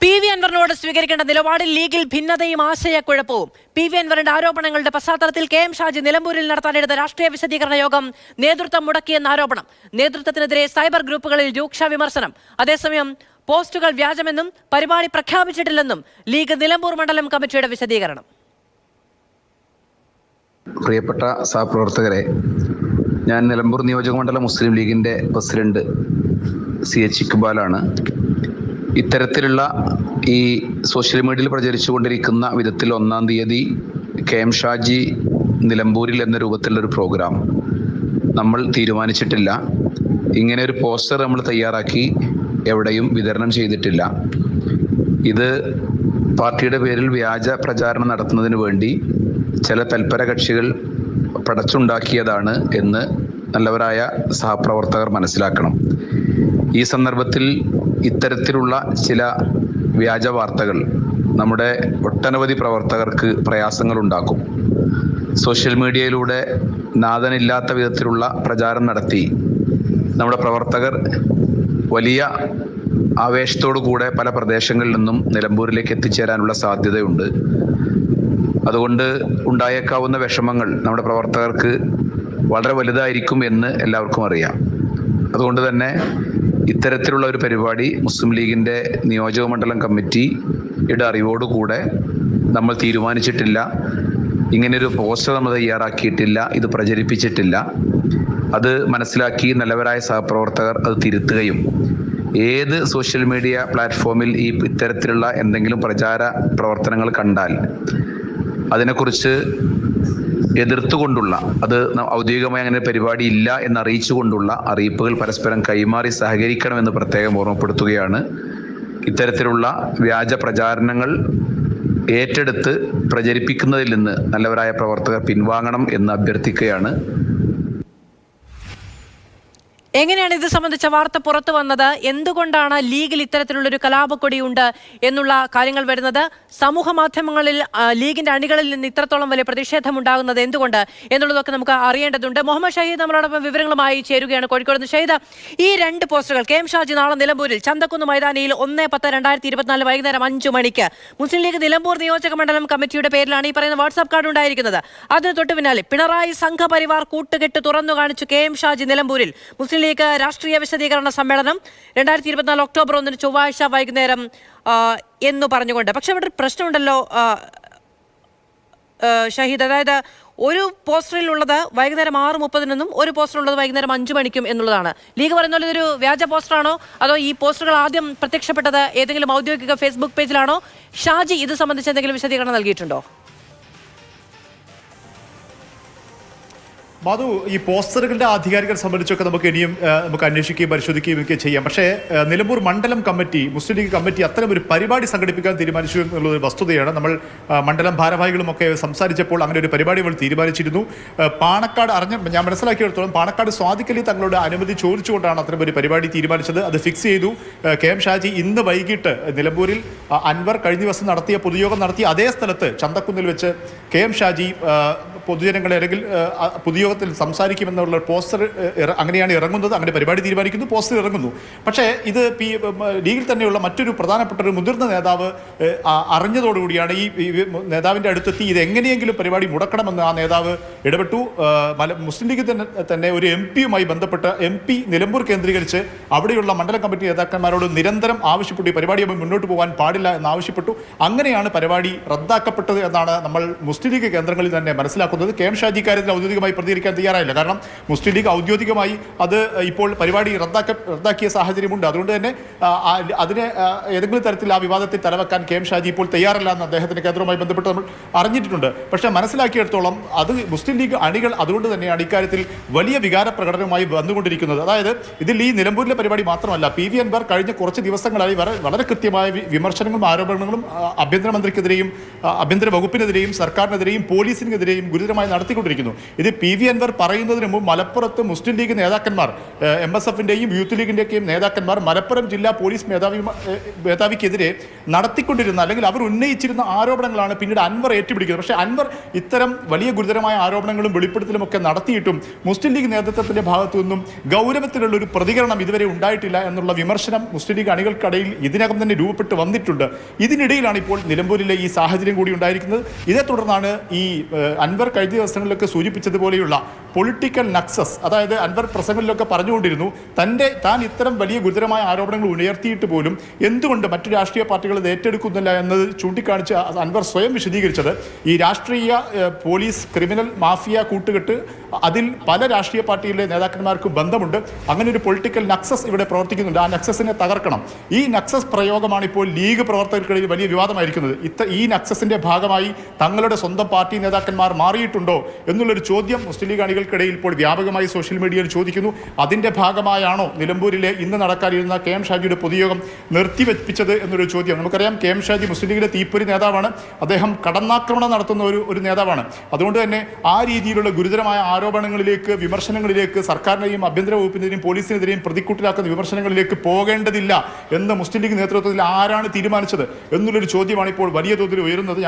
PV അൻവറിനോട് സ്വീകരിക്കേണ്ട നിലപാടിൽ ലീഗിൽ ഭിന്നതയും ആശയക്കുഴപ്പവും. PV അൻവറിന്റെ ആരോപണങ്ങളുടെ പശ്ചാത്തലത്തിൽ KM ഷാജി നിലമ്പൂരിൽ നടത്താനെടുത്ത രാഷ്ട്രീയ വിശദീകരണ യോഗം നേതൃത്വം മുടക്കിയെന്ന ആരോപണം. നേതൃത്വത്തിനെതിരെ സൈബർ ഗ്രൂപ്പുകളിൽ രൂക്ഷ വിമർശനം. അതേസമയം പോസ്റ്റുകൾ വ്യാജമെന്നും പരിപാടി പ്രഖ്യാപിച്ചിട്ടില്ലെന്നും ലീഗ് നിലമ്പൂർ മണ്ഡലം കമ്മിറ്റിയുടെ വിശദീകരണം. പ്രിയപ്പെട്ട സഹപ്രവർത്തകരെ, ഞാൻ നിലമ്പൂർ നിയോജകമണ്ഡലം മുസ്ലിം ലീഗിൻ്റെ പ്രസിഡന്റ് CH ഇക്ബാലാണ്. ഇത്തരത്തിലുള്ള ഈ സോഷ്യൽ മീഡിയയിൽ പ്രചരിച്ചുകൊണ്ടിരിക്കുന്ന വിധത്തിൽ 1-ാം തീയതി KM ഷാജി നിലമ്പൂരിൽ എന്ന രൂപത്തിലുള്ളൊരു പ്രോഗ്രാം നമ്മൾ തീരുമാനിച്ചിട്ടില്ല. ഇങ്ങനെ ഒരു പോസ്റ്റർ നമ്മൾ തയ്യാറാക്കി എവിടെയും വിതരണം ചെയ്തിട്ടില്ല. ഇത് പാർട്ടിയുടെ പേരിൽ വ്യാജ പ്രചാരണം നടത്തുന്നതിന് വേണ്ടി ചില തൽപര കക്ഷികൾ പടച്ചുണ്ടാക്കിയതാണ് എന്ന് നല്ലവരായ സഹപ്രവർത്തകർ മനസ്സിലാക്കണം. ഈ സന്ദർഭത്തിൽ ഇത്തരത്തിലുള്ള ചില വ്യാജ വാർത്തകൾ നമ്മുടെ ഒട്ടനവധി പ്രവർത്തകർക്ക് പ്രയാസങ്ങൾ ഉണ്ടാക്കും. സോഷ്യൽ മീഡിയയിലൂടെ നാഥനില്ലാത്ത വിധത്തിലുള്ള പ്രചാരം നടത്തി നമ്മുടെ പ്രവർത്തകർ വലിയ ആവേശത്തോടു കൂടെ പല പ്രദേശങ്ങളിൽ നിന്നും നിലമ്പൂരിലേക്ക് എത്തിച്ചേരാനുള്ള സാധ്യതയുണ്ട്. അതുകൊണ്ട് ഉണ്ടായേക്കാവുന്ന വിഷമങ്ങൾ നമ്മുടെ പ്രവർത്തകർക്ക് വളരെ വലുതായിരിക്കും എന്ന് എല്ലാവർക്കും അറിയാം. അതുകൊണ്ട് തന്നെ ഇത്തരത്തിലുള്ള ഒരു പരിപാടി മുസ്ലിം ലീഗിൻ്റെ നിയോജക മണ്ഡലം കമ്മിറ്റിയുടെ അറിവോടുകൂടെ നമ്മൾ തീരുമാനിച്ചിട്ടില്ല. ഇങ്ങനെയൊരു പോസ്റ്റർ നമ്മൾ തയ്യാറാക്കിയിട്ടില്ല, ഇത് പ്രചരിപ്പിച്ചിട്ടില്ല. അത് മനസ്സിലാക്കി നല്ലവരായ സഹപ്രവർത്തകർ അത് തിരുത്തുകയും ഏത് സോഷ്യൽ മീഡിയ പ്ലാറ്റ്ഫോമിൽ ഈ ഇത്തരത്തിലുള്ള എന്തെങ്കിലും പ്രചാര പ്രവർത്തനങ്ങൾ കണ്ടാൽ അതിനെക്കുറിച്ച് എതിർത്തുകൊണ്ടുള്ള, അത് ഔദ്യോഗികമായി അങ്ങനെ പരിപാടി ഇല്ല എന്നറിയിച്ചുകൊണ്ടുള്ള അറിയിപ്പുകൾ പരസ്പരം കൈമാറി സഹകരിക്കണമെന്ന് പ്രത്യേകം ഓർമ്മപ്പെടുത്തുകയാണ്. ഇത്തരത്തിലുള്ള വ്യാജ പ്രചാരണങ്ങൾ ഏറ്റെടുത്ത് പ്രചരിപ്പിക്കുന്നതിൽ നിന്ന് നല്ലവരായ പ്രവർത്തകർ പിൻവാങ്ങണം എന്ന് അഭ്യർത്ഥിക്കുകയാണ്. എങ്ങനെയാണ് ഇത് സംബന്ധിച്ച വാർത്ത പുറത്തു വന്നത്? എന്തുകൊണ്ടാണ് ലീഗിൽ ഇത്തരത്തിലുള്ളൊരു കലാപക്കൊടിയുണ്ട് എന്നുള്ള കാര്യങ്ങൾ വരുന്നത്? സമൂഹ മാധ്യമങ്ങളിൽ ലീഗിന്റെ അണികളിൽ നിന്ന് ഇത്രത്തോളം വലിയ പ്രതിഷേധം ഉണ്ടാകുന്നത് എന്തുകൊണ്ട് എന്നുള്ളതൊക്കെ നമുക്ക് അറിയേണ്ടതുണ്ട്. മുഹമ്മദ് ഷഹീദ് നമ്മളോടൊപ്പം വിവരങ്ങളുമായി ചേരുകയാണ് കോഴിക്കോട് നിന്ന്. ഷഹീദ്, ഈ രണ്ട് പോസ്റ്ററുകൾ KM ഷാജി നാളെ നിലമ്പൂരിൽ ചന്തക്കുന്ന് മൈതാനിയിൽ 1/10/2024 വൈകുന്നേരം 5 മണിക്ക് മുസ്ലിം ലീഗ് നിലമ്പൂർ നിയോജക മണ്ഡലം കമ്മിറ്റിയുടെ പേരിലാണ് ഈ പറയുന്ന വാട്സാപ്പ് കാർഡ് ഉണ്ടായിരിക്കുന്നത്. അതിന് തൊട്ടു പിന്നാലെ പിണറായി സംഘപരിവാർ കൂട്ടുകെട്ട് തുറന്നു കാണിച്ചു KM ഷാജി നിലമ്പൂരിൽ മുസ്ലിം ലീഗ് രാഷ്ട്രീയ വിശദീകരണ സമ്മേളനം 2024 ഒക്ടോബർ 1 ചൊവ്വാഴ്ച വൈകുന്നേരം എന്ന് പറഞ്ഞുകൊണ്ട്. പക്ഷെ അവിടെ ഒരു പ്രശ്നമുണ്ടല്ലോ ഷഹീദ്, അതായത് ഒരു പോസ്റ്ററിലുള്ളത് വൈകുന്നേരം 6:30 ഒരു പോസ്റ്ററുള്ളത് വൈകുന്നേരം 5 മണിക്കും എന്നുള്ളതാണ്. ലീഗ് പറയുന്ന പോലെ ഇതൊരു വ്യാജ പോസ്റ്ററാണോ, അതോ ഈ പോസ്റ്ററുകൾ ആദ്യം പ്രത്യക്ഷപ്പെട്ടത് ഏതെങ്കിലും ഔദ്യോഗിക ഫേസ്ബുക്ക് പേജിലാണോ? ഷാജി ഇത് സംബന്ധിച്ച് എന്തെങ്കിലും വിശദീകരണം നൽകിയിട്ടുണ്ടോ? മാധു, ഈ പോസ്റ്ററുകളുടെ ആധികാരികരെ സംബന്ധിച്ചൊക്കെ നമുക്ക് ഇനിയും നമുക്ക് അന്വേഷിക്കുകയും പരിശോധിക്കുകയും ഒക്കെ ചെയ്യാം. പക്ഷേ നിലമ്പൂർ മണ്ഡലം കമ്മിറ്റി, മുസ്ലിം ലീഗ് കമ്മിറ്റി അത്തരം ഒരു പരിപാടി സംഘടിപ്പിക്കാൻ തീരുമാനിച്ചു എന്നുള്ളൊരു വസ്തുതയാണ്. നമ്മൾ മണ്ഡലം ഭാരവാഹികളുമൊക്കെ സംസാരിച്ചപ്പോൾ അങ്ങനെ ഒരു പരിപാടി നമ്മൾ തീരുമാനിച്ചിരുന്നു. പാണക്കാട് ഞാൻ മനസ്സിലാക്കിയെടുത്തോളം പാണക്കാട് സ്വാദിഖലി തങ്ങളുടെ അനുമതി ചോദിച്ചുകൊണ്ടാണ് അത്തരം ഒരു പരിപാടി തീരുമാനിച്ചത്. അത് ഫിക്സ് ചെയ്തു. KM ഷാജി ഇന്ന് വൈകിട്ട് നിലമ്പൂരിൽ അൻവർ കഴിഞ്ഞ ദിവസം നടത്തിയ പൊതുയോഗം നടത്തിയ അതേ സ്ഥലത്ത് ചന്തക്കുന്നിൽ വെച്ച് KM ഷാജി പൊതുജനങ്ങളെ അല്ലെങ്കിൽ പൊതുയോഗത്തിൽ സംസാരിക്കുമെന്നുള്ള പോസ്റ്റർ അങ്ങനെയാണ് ഇറങ്ങുന്നത്. അങ്ങനെ പരിപാടി തീരുമാനിക്കുന്നു, പോസ്റ്റർ ഇറങ്ങുന്നു. പക്ഷേ ഇത് ലീഗിൽ തന്നെയുള്ള മറ്റൊരു പ്രധാനപ്പെട്ട ഒരു മുതിർന്ന നേതാവ് അറിഞ്ഞതോടുകൂടിയാണ് ഈ നേതാവിൻ്റെ അടുത്തെത്തി ഇത് എങ്ങനെയെങ്കിലും പരിപാടി മുടക്കണമെന്ന് ആ നേതാവ് ഇടപെട്ടു. മുസ്ലിം ലീഗ് തന്നെ ഒരു MP-യുമായി ബന്ധപ്പെട്ട് MP നിലമ്പൂർ കേന്ദ്രീകരിച്ച് അവിടെയുള്ള മണ്ഡലം കമ്മിറ്റി നേതാക്കന്മാരോട് നിരന്തരം ആവശ്യപ്പെട്ടു, ഈ പരിപാടിയുമായി മുന്നോട്ട് പോകാൻ പാടില്ല എന്നാവശ്യപ്പെട്ടു. അങ്ങനെയാണ് പരിപാടി റദ്ദാക്കപ്പെട്ടത് എന്നാണ് നമ്മൾ മുസ്ലിം ലീഗ് കേന്ദ്രങ്ങളിൽ തന്നെ മനസ്സിലാക്കുന്നത്. KM ഷാജി കാര്യത്തിൽ ഔദ്യോഗികമായി പ്രതികരിക്കാൻ തയ്യാറായില്ല. കാരണം മുസ്ലിം ലീഗ് ഔദ്യോഗികമായി അത് ഇപ്പോൾ പരിപാടി റദ്ദാക്കിയ സാഹചര്യമുണ്ട്. അതുകൊണ്ട് തന്നെ അതിനെ ഏതെങ്കിലും തരത്തിൽ ആ വിവാദത്തിൽ തലവെക്കാൻ KM ഷാജി ഇപ്പോൾ തയ്യാറല്ല എന്ന് അദ്ദേഹത്തിന്റെ കേന്ദ്രവുമായി ബന്ധപ്പെട്ട് നമ്മൾ അറിഞ്ഞിട്ടുണ്ട്. പക്ഷേ മനസ്സിലാക്കിയെടുത്തോളം അത് മുസ്ലിം ലീഗ് അണികൾ അതുകൊണ്ട് തന്നെയാണ് ഇക്കാര്യത്തിൽ വലിയ വികാര പ്രകടനവുമായി വന്നുകൊണ്ടിരിക്കുന്നത്. അതായത് ഇതിൽ ഈ നിലമ്പൂരിലെ പരിപാടി മാത്രമല്ല, PV അൻവർ കഴിഞ്ഞ കുറച്ച് ദിവസങ്ങളായി വളരെ കൃത്യമായ വിമർശനങ്ങളും ആരോപണങ്ങളും ആഭ്യന്തരമന്ത്രിക്കെതിരെയും ആഭ്യന്തര വകുപ്പിനെതിരെയും സർക്കാരിനെതിരെയും പോലീസിനെതിരെയും ഗുരുതര ഗുരുതരമായി നടത്തിക്കൊണ്ടിരിക്കുന്നു. ഇത് PV അൻവർ പറയുന്നതിന് മുമ്പ് മലപ്പുറത്ത് മുസ്ലിം ലീഗ് നേതാക്കന്മാർ, MSFന്റെയും യൂത്ത് ലീഗിന്റെയും നേതാക്കന്മാർ മലപ്പുറം ജില്ലാ പോലീസ് മേധാവിക്കെതിരെ നടത്തിക്കൊണ്ടിരുന്ന അല്ലെങ്കിൽ അവർ ഉന്നയിച്ചിരുന്ന ആരോപണങ്ങളാണ് പിന്നീട് അൻവർ ഏറ്റുപിടിക്കുന്നത്. പക്ഷേ അൻവർ ഇത്തരം വലിയ ഗുരുതരമായ ആരോപണങ്ങളും വെളിപ്പെടുത്തലും ഒക്കെ നടത്തിയിട്ടും മുസ്ലിം ലീഗ് നേതൃത്വത്തിന്റെ ഭാഗത്തു നിന്നും ഗൗരവത്തിലുള്ള ഒരു പ്രതികരണം ഇതുവരെ ഉണ്ടായിട്ടില്ല എന്നുള്ള വിമർശനം മുസ്ലിം ലീഗ് അണികൾക്കിടയിൽ ഇതിനകം തന്നെ രൂപപ്പെട്ട് വന്നിട്ടുണ്ട്. ഇതിനിടയിലാണ് ഇപ്പോൾ നിലമ്പൂരിലെ ഈ സാഹചര്യം കൂടി ഉണ്ടായിരിക്കുന്നത്. ഇതേ തുടർന്നാണ് ഈ അൻവർ കഴിഞ്ഞ ദിവസങ്ങളിലൊക്കെ സൂചിപ്പിച്ചതുപോലെയുള്ള പൊളിറ്റിക്കൽ നക്സസ്, അതായത് അൻവർ പ്രസംഗങ്ങളിലൊക്കെ പറഞ്ഞുകൊണ്ടിരുന്നു താൻ ഇത്തരം വലിയ ഗുരുതരമായ ആരോപണങ്ങൾ ഉയർത്തിയിട്ട് പോലും എന്തുകൊണ്ട് മറ്റു രാഷ്ട്രീയ പാർട്ടികൾ ഇത് ഏറ്റെടുക്കുന്നില്ല എന്നത് ചൂണ്ടിക്കാണിച്ച് അൻവർ സ്വയം വിശദീകരിച്ചത് ഈ രാഷ്ട്രീയ പോലീസ് ക്രിമിനൽ മാഫിയ കൂട്ടുകെട്ട് അതിൽ പല രാഷ്ട്രീയ പാർട്ടിയിലെ നേതാക്കന്മാർക്കും ബന്ധമുണ്ട്. അങ്ങനെ ഒരു പൊളിറ്റിക്കൽ നക്സസ് ഇവിടെ പ്രവർത്തിക്കുന്നുണ്ട്. ആ നക്സസിനെ തകർക്കണം. ഈ നക്സസ് പ്രയോഗമാണ് ഇപ്പോൾ ലീഗ് പ്രവർത്തകർക്കിടയിൽ വലിയ വിവാദമായിരിക്കുന്നത്. ഈ നക്സസിന്റെ ഭാഗമായി തങ്ങളുടെ സ്വന്തം പാർട്ടി നേതാക്കന്മാർ മാറിയിട്ടുണ്ടോ എന്നുള്ളൊരു ചോദ്യം മുസ്ലിം ലീഗ് അണികൾക്കിടയിൽ ഇപ്പോൾ വ്യാപകമായി സോഷ്യൽ മീഡിയയിൽ ചോദിക്കുന്നു. അതിന്റെ ഭാഗമായാണോ നിലമ്പൂരിലെ ഇന്ന് നടക്കാനിരുന്ന KM ഷാജിയുടെ പൊതുയോഗം നിർത്തിവെപ്പിച്ചത് എന്നൊരു ചോദ്യം. നമുക്കറിയാം KM ഷാജി മുസ്ലിം ലീഗിലെ തീപ്പൊരി നേതാവാണ്. അദ്ദേഹം കടന്നാക്രമണം നടത്തുന്ന ഒരു നേതാവാണ്. അതുകൊണ്ട് തന്നെ ആ രീതിയിലുള്ള ഗുരുതരമായ ആരോപണങ്ങളിലേക്ക്, വിമർശനങ്ങളിലേക്ക്, സർക്കാരിനെയും ആഭ്യന്തര വകുപ്പിനെതിരെയും പോലീസിനെതിരെയും പ്രതിക്കൂട്ടിലാക്കുന്ന വിമർശനങ്ങളിലേക്ക് പോകേണ്ടതില്ല എന്ന് മുസ്ലിം ലീഗ് നേതൃത്വത്തിൽ ആരാണ് തീരുമാനിച്ചത് എന്നുള്ളൊരു ചോദ്യമാണ് ഇപ്പോൾ വലിയ തോതിൽ ഉയരുന്നത്.